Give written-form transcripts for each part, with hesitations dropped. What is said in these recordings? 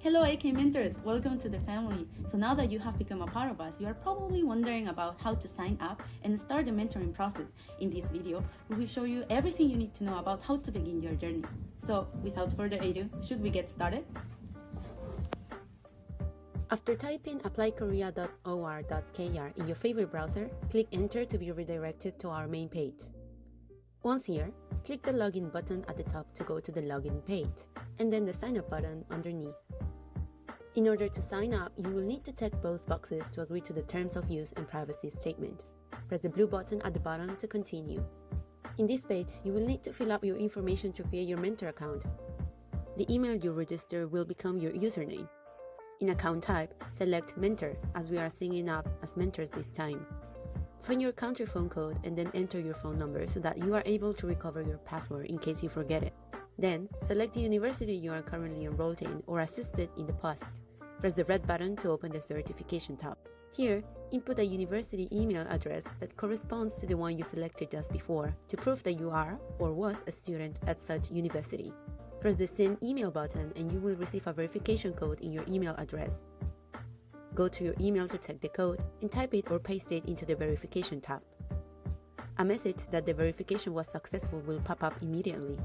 Hello AK Mentors, welcome to the family. So now that you have become a part of us, you are probably wondering about how to sign up and start the mentoring process. In this video, we will show you everything you need to know about how to begin your journey. So without further ado, should we get started? After typing applykorea.or.kr in your favorite browser, click enter to be redirected to our main page. Once here, click the login button at the top to go to the login page, and then the sign up button underneath. In order to sign up, you will need to check both boxes to agree to the terms of use and privacy statement. Press the blue button at the bottom to continue. In this page, you will need to fill up your information to create your mentor account. The email you register will become your username. In account type, select Mentor, as we are signing up as mentors this time. Find your country phone code and then enter your phone number so that you are able to recover your password in case you forget it. Then, select the university you are currently enrolled in or assisted in the past. Press the red button to open the certification tab. Here, input a university email address that corresponds to the one you selected just before to prove that you are or was a student at such university. Press the Send Email button and you will receive a verification code in your email address. Go to your email to check the code and type it or paste it into the verification tab. A message that the verification was successful will pop up immediately.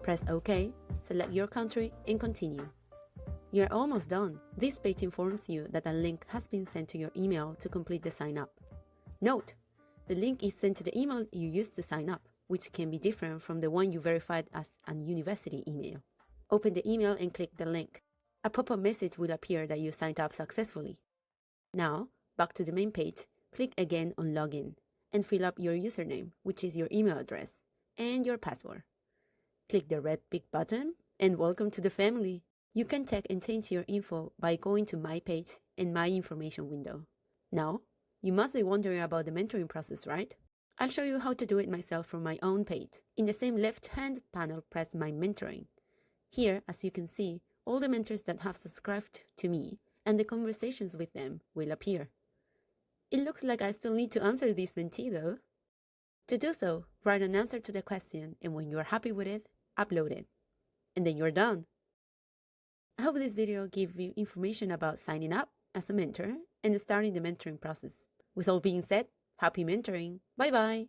Press OK, select your country, and continue. You are almost done. This page informs you that a link has been sent to your email to complete the sign up. Note: the link is sent to the email you used to sign up, which can be different from the one you verified as a university email. Open the email and click the link. A pop-up message will appear that you signed up successfully. Now, back to the main page, click again on Login and fill up your username, which is your email address, and your password. Click the red pick button and welcome to the family. You can check and change your info by going to My Page and My Information window. Now, you must be wondering about the mentoring process, right? I'll show you how to do it myself from my own page. In the same left-hand panel, press My Mentoring. Here, as you can see, all the mentors that have subscribed to me and the conversations with them will appear. It looks like I still need to answer this mentee though. To do so, write an answer to the question, and when you're happy with it, upload it. And then you're done. I hope this video gave you information about signing up as a mentor and starting the mentoring process. With all being said, happy mentoring. Bye bye.